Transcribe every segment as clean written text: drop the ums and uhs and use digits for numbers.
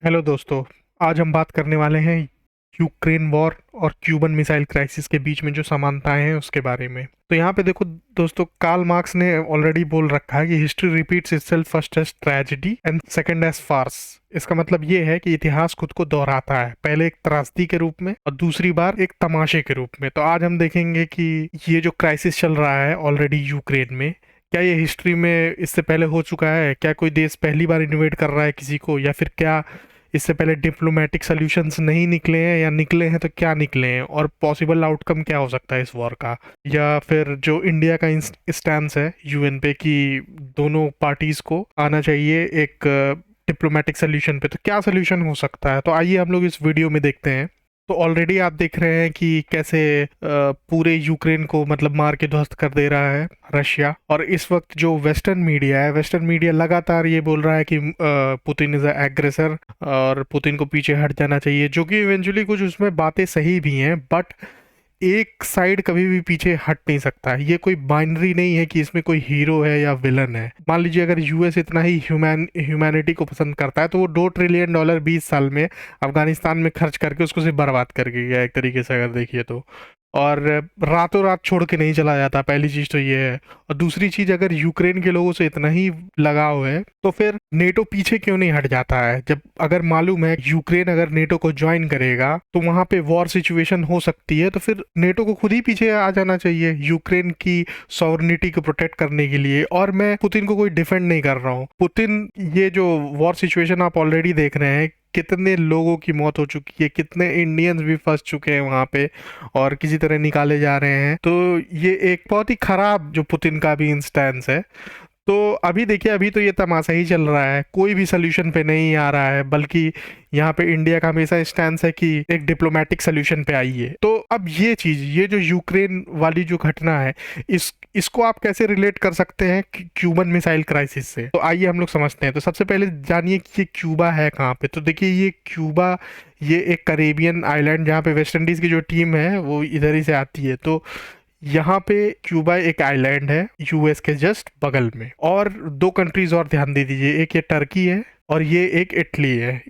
Hello दोस्तों। आज हम बात करने वाले हैं यूक्रेन वॉर और क्यूबन मिसाइल क्राइसिस के बीच में जो समानताएं हैं उसके बारे में। तो यहाँ पे देखो दोस्तों, कार्ल मार्क्स ने ऑलरेडी बोल रखा है कि history repeats itself first as tragedy and second as farce. इसका मतलब ये है कि इतिहास खुद को दोहराता है, पहले एक त्रासदी के रूप में और दूसरी बार एक तमाशे के रूप में। तो आज हम देखेंगे कि ये जो क्राइसिस चल रहा है ऑलरेडी यूक्रेन में, क्या ये हिस्ट्री में इससे पहले हो चुका है? क्या कोई देश पहली बार इन्वेड कर रहा है किसी को, या फिर क्या इससे पहले डिप्लोमेटिक सॉल्यूशंस नहीं निकले हैं, या निकले हैं तो क्या निकले हैं, और पॉसिबल आउटकम क्या हो सकता है इस वॉर का? या फिर जो इंडिया का स्टैंड है यूएन पे कि दोनों पार्टीज को आना चाहिए एक डिप्लोमेटिक सोल्यूशन पे, तो क्या सोल्यूशन हो सकता है? तो आइए हम लोग इस वीडियो में देखते हैं। तो ऑलरेडी आप देख रहे हैं कि कैसे पूरे यूक्रेन को मतलब मार के ध्वस्त कर दे रहा है रशिया। और इस वक्त जो वेस्टर्न मीडिया लगातार ये बोल रहा है कि पुतिन इज एग्रेसर और पुतिन को पीछे हट जाना चाहिए, जो कि इवेंचुअली कुछ उसमें बातें सही भी हैं, बट एक साइड कभी भी पीछे हट नहीं सकता है। ये कोई बाइनरी नहीं है कि इसमें कोई हीरो है या विलन है। मान लीजिए अगर यूएस इतना ही ह्यूमैनिटी को पसंद करता है तो वो $2 ट्रिलियन 20 साल में अफगानिस्तान में खर्च करके उसको सिर्फ बर्बाद करके गया, एक तरीके से अगर देखिए तो। और रातों रात छोड़ के नहीं चला जाता, पहली चीज तो ये है। और दूसरी चीज, अगर यूक्रेन के लोगों से इतना ही लगाव है तो फिर नेटो पीछे क्यों नहीं हट जाता है? जब अगर मालूम है यूक्रेन अगर नेटो को ज्वाइन करेगा तो वहां पे वॉर सिचुएशन हो सकती है, तो फिर नेटो को खुद ही पीछे आ जाना चाहिए यूक्रेन की सॉवरेनिटी को प्रोटेक्ट करने के लिए। और मैं पुतिन को कोई डिफेंड नहीं कर रहा हूँ। पुतिन, ये जो वॉर सिचुएशन आप ऑलरेडी देख रहे हैं, कितने लोगों की मौत हो चुकी है, कितने इंडियंस भी फंस चुके हैं वहां पे और किसी तरह निकाले जा रहे हैं। तो ये एक बहुत ही खराब जो पुतिन का भी इंस्टेंस है। तो अभी देखिए, अभी तो ये तमाशा ही चल रहा है, कोई भी सोल्यूशन पे नहीं आ रहा है, बल्कि यहाँ पे इंडिया का हमेशा स्टैंड है कि एक डिप्लोमेटिक सोल्यूशन पे आइए। तो अब ये चीज, ये जो यूक्रेन वाली जो घटना है, इसको आप कैसे रिलेट कर सकते हैं क्यूबन मिसाइल क्राइसिस से? तो आइए हम लोग समझते हैं। तो सबसे पहले जानिए कि ये क्यूबा है कहाँ पे। तो देखिए, ये क्यूबा, ये एक करेबियन आइलैंड जहाँ पे वेस्ट इंडीज की जो टीम है वो इधर ही से आती है। तो यहाँ पे क्यूबा एक आइलैंड है यूएस के जस्ट बगल में। और दो कंट्रीज और ध्यान दे दीजिए, एक ये टर्की है और ये एक इटली है।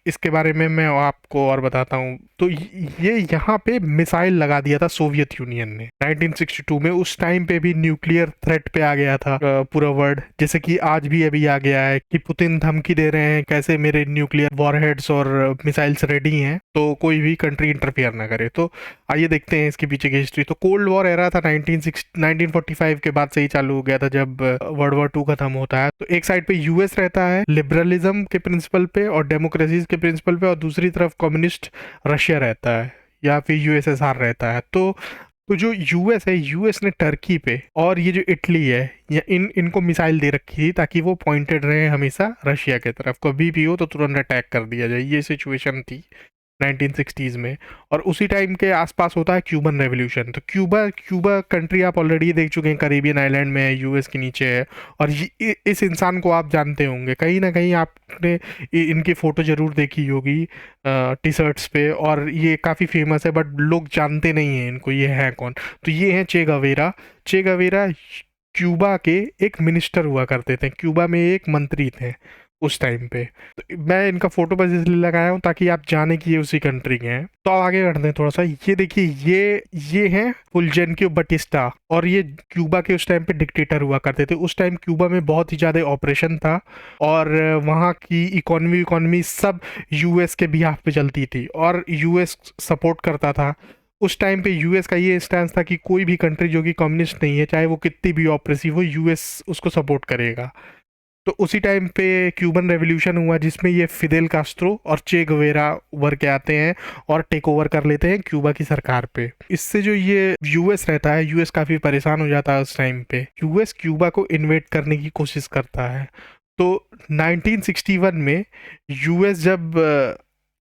इसके बारे में मैं आपको और बताता हूँ। तो ये यहाँ पे मिसाइल लगा दिया था सोवियत यूनियन ने 1962 में। उस टाइम पे भी न्यूक्लियर थ्रेट पे आ गया था पूरा वर्ल्ड, जैसे कि आज भी अभी आ गया है कि पुतिन धमकी दे रहे हैं कैसे मेरे न्यूक्लियर वॉरहेड्स और मिसाइल्स रेडी हैं, तो कोई भी कंट्री इंटरफियर ना करे। तो आइए देखते हैं इसके पीछे की हिस्ट्री। तो कोल्ड वॉर एरा था 1945 के बाद से ही चालू हो गया था, जब वर्ल्ड वॉर 2 खत्म होता है। तो एक साइड पे यूएस रहता है लिबरलिज्म के प्रिंसिपल पे और डेमोक्रेसी के प्रिंसिपल पे, और दूसरी तरफ कम्युनिस्ट रशिया रहता है या फिर यूएसएसआर रहता है। तो जो यूएस है, यूएस ने टर्की पे और ये जो इटली है, या इनको मिसाइल दे रखी थी ताकि वो पॉइंटेड रहे हमेशा रशिया की तरफ, कभी भी हो तो तुरंत अटैक कर दिया जाए। ये सिचुएशन थी 1960s में। और उसी टाइम के आसपास होता है क्यूबन रेवोल्यूशन। तो क्यूबा कंट्री आप ऑलरेडी देख चुके हैं, करीबियन आइलैंड में है, यूएस के नीचे है। और इस इंसान को आप जानते होंगे, कहीं ना कहीं आपने इनकी फ़ोटो ज़रूर देखी होगी टी शर्ट्स पे, और ये काफ़ी फेमस है, बट लोग जानते नहीं हैं इनको, ये है कौन। तो ये हैं चे गवेरा क्यूबा के एक मिनिस्टर हुआ करते थे, क्यूबा में एक मंत्री थे उस टाइम पे। तो मैं इनका फोटो बस इसलिए लगाया हूँ ताकि आप जाने कि ये उसी कंट्री के हैं। तो आप आगे बढ़ते हैं थोड़ा सा। ये देखिए, ये हैं फुलजेनकियो बटिस्टा, और ये क्यूबा के उस टाइम पे डिक्टेटर हुआ करते थे। उस टाइम क्यूबा में बहुत ही ज़्यादा ऑपरेशन था और वहाँ की इकोनॉमी सब यूएस के बिहाफ पे चलती थी और यूएस सपोर्ट करता था। उस टाइम पे यूएस का ये स्टैंड था कि कोई भी कंट्री जो कि कम्युनिस्ट नहीं है, चाहे वो कितनी भी ऑपरेसिव हो, यूएस उसको सपोर्ट करेगा। तो उसी टाइम पे क्यूबन रेवोल्यूशन हुआ, जिसमें ये फिदेल कास्ट्रो और चे गवेरा उभर के आते हैं और टेक ओवर कर लेते हैं क्यूबा की सरकार पे। इससे जो ये यूएस रहता है, यूएस काफ़ी परेशान हो जाता है उस टाइम पे। यूएस क्यूबा को इन्वेड करने की कोशिश करता है। तो 1961 में यूएस जब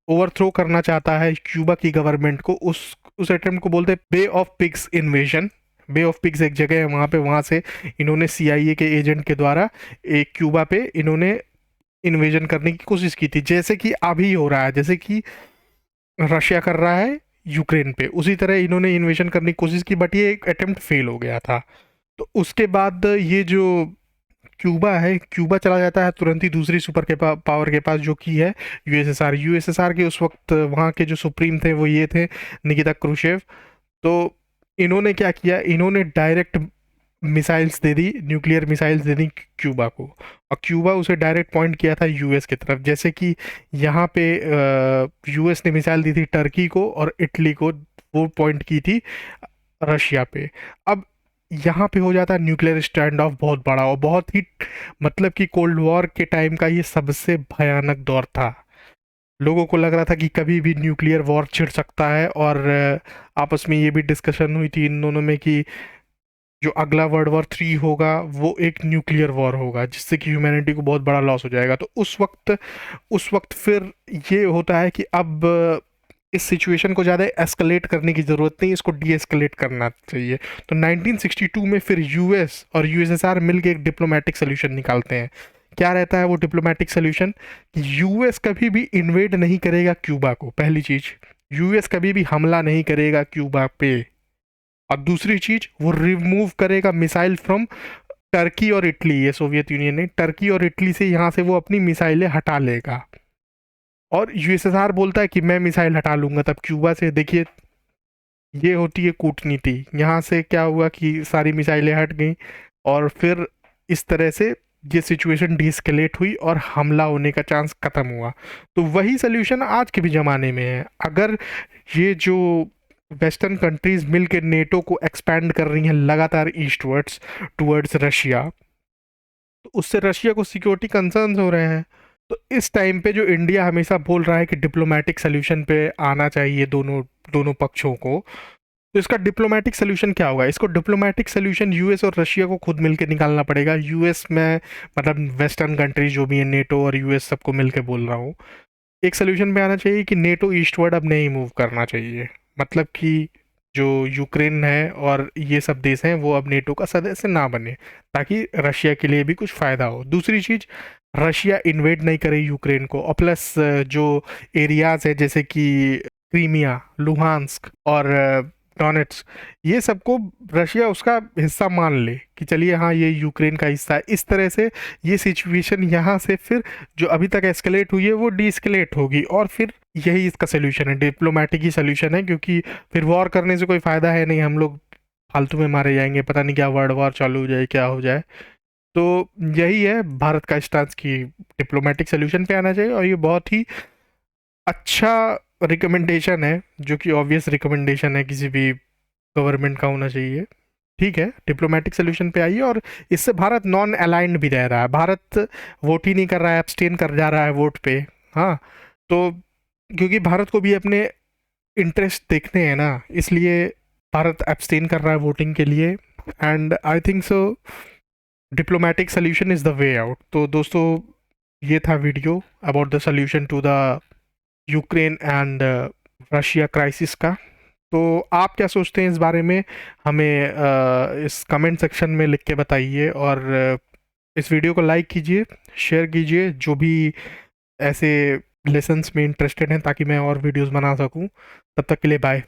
ओवरथ्रो करना चाहता है क्यूबा की गवर्नमेंट को, उस अटेम्प्ट को बोलते हैं Bay of Pigs invasion. Bay of Pigs एक जगह है वहाँ पे, वहाँ से इन्होंने सीआईए के एजेंट के द्वारा एक क्यूबा पे इन्होंने इन्वेजन करने की कोशिश की थी, जैसे कि अभी हो रहा है, जैसे कि रशिया कर रहा है यूक्रेन पे, उसी तरह इन्होंने इन्वेजन करने की कोशिश की, बट ये एक अटेम्प्ट फेल हो गया था। तो उसके बाद ये जो क्यूबा है, क्यूबा चला जाता है तुरंत ही दूसरी सुपर के पावर के पास, जो कि है यूएसएसआर। यूएसएसआर के उस वक्त वहाँ के जो सुप्रीम थे वो ये थे, निकिता क्रूशेव। तो इन्होंने क्या किया, इन्होंने डायरेक्ट मिसाइल्स दे दी, न्यूक्लियर मिसाइल्स दे दी क्यूबा को, और क्यूबा उसे डायरेक्ट पॉइंट किया था यूएस की तरफ। जैसे कि यहाँ पे यूएस ने मिसाइल दी थी टर्की को और इटली को, वो पॉइंट की थी रशिया पे। अब यहाँ पे हो जाता है न्यूक्लियर स्टैंड ऑफ बहुत बड़ा, और बहुत ही मतलब कि कोल्ड वॉर के टाइम का ये सबसे भयानक दौर था। लोगों को लग रहा था कि कभी भी न्यूक्लियर वॉर छिड़ सकता है, और आपस में ये भी डिस्कशन हुई थी इन दोनों में कि जो अगला वर्ल्ड वॉर 3 होगा वो एक न्यूक्लियर वॉर होगा, जिससे कि ह्यूमैनिटी को बहुत बड़ा लॉस हो जाएगा। तो उस वक्त फिर ये होता है कि अब इस सिचुएशन को ज़्यादा एस्केलेट करने की ज़रूरत नहीं, इसको डी एस्केलेट करना चाहिए। तो 1962 में फिर यूएस और यूएसएसआर मिलकर एक डिप्लोमेटिक सोल्यूशन निकालते हैं। क्या रहता है वो डिप्लोमेटिक सोल्यूशन? यूएस कभी भी इन्वेड नहीं करेगा क्यूबा को, पहली चीज। यूएस कभी भी हमला नहीं करेगा क्यूबा पे। और दूसरी चीज, वो रिमूव करेगा मिसाइल फ्रॉम टर्की और इटली। ये सोवियत यूनियन ने टर्की और इटली से यहाँ से वो अपनी मिसाइलें हटा लेगा, और यूएसएसआर बोलता है कि मैं मिसाइल हटा लूंगा तब क्यूबा से। देखिए, ये होती है कूटनीति। यहाँ से क्या हुआ कि सारी मिसाइलें हट गई, और फिर इस तरह से ये सिचुएशन डीस्केलेट हुई और हमला होने का चांस खत्म हुआ। तो वही सोल्यूशन आज के भी ज़माने में है। अगर ये जो वेस्टर्न कंट्रीज मिलकर नेटो को एक्सपैंड कर रही हैं लगातार ईस्टवर्ड्स टुवर्ड्स रशिया, तो उससे रशिया को सिक्योरिटी कंसर्न्स हो रहे हैं। तो इस टाइम पे जो इंडिया हमेशा बोल रहा है कि डिप्लोमेटिक सोल्यूशन पे आना चाहिए दोनों दोनों पक्षों को, तो इसका डिप्लोमेटिक सोल्यूशन क्या होगा? इसको डिप्लोमेटिक सोल्यूशन यूएस और रशिया को खुद मिलकर निकालना पड़ेगा। यूएस में मतलब वेस्टर्न कंट्रीज जो भी है, नेटो और यूएस सबको मिलकर बोल रहा हूँ, एक सोल्यूशन पे आना चाहिए कि नेटो ईस्टवर्ड अब नहीं मूव करना चाहिए। मतलब कि जो यूक्रेन है और ये सब देश हैं वो अब नेटो का सदस्य ना बने, ताकि रशिया के लिए भी कुछ फ़ायदा हो। दूसरी चीज़, रशिया इन्वेड नहीं करे यूक्रेन को, और प्लस जो एरियाज़ है जैसे कि क्रीमिया, लुहांस्क और डोनेट्स्क, ये सबको रशिया उसका हिस्सा मान ले कि चलिए हाँ ये यूक्रेन का हिस्सा है। इस तरह से ये सिचुएशन यहाँ से फिर जो अभी तक एस्केलेट हुई है वो डी एस्केलेट होगी, और फिर यही इसका सोल्यूशन है, डिप्लोमेटिक ही सोल्यूशन है। क्योंकि फिर वॉर करने से कोई फ़ायदा है नहीं, हम लोग फालतू में मारे जाएंगे, पता नहीं क्या वर्ल्ड वॉर चालू हो जाए, क्या हो जाए। तो यही है भारत का स्टांस की डिप्लोमेटिक सोल्यूशन पे आना चाहिए, और ये बहुत ही अच्छा रिकमेंडेशन है, जो कि ऑब्वियस रिकमेंडेशन है किसी भी गवर्नमेंट का होना चाहिए। ठीक है, डिप्लोमेटिक सोल्यूशन पे आइए, और इससे भारत नॉन अलाइंड भी रह रहा है। भारत वोट ही नहीं कर रहा है, एब्सटेन कर जा रहा है वोट पे। हाँ, तो क्योंकि भारत को भी अपने इंटरेस्ट देखने हैं ना, इसलिए भारत एब्सटेन कर रहा है वोटिंग के लिए। And I think so diplomatic solution is the way out. तो दोस्तों, ये था video about the solution to the Ukraine and Russia crisis का। तो आप क्या सोचते हैं इस बारे में? हमें इस कमेंट सेक्शन में लिख के बताइए, और इस वीडियो को लाइक कीजिए, शेयर कीजिए जो भी ऐसे लेसन्स में इंटरेस्टेड हैं, ताकि मैं और वीडियोस बना सकूं। तब तक के लिए बाय।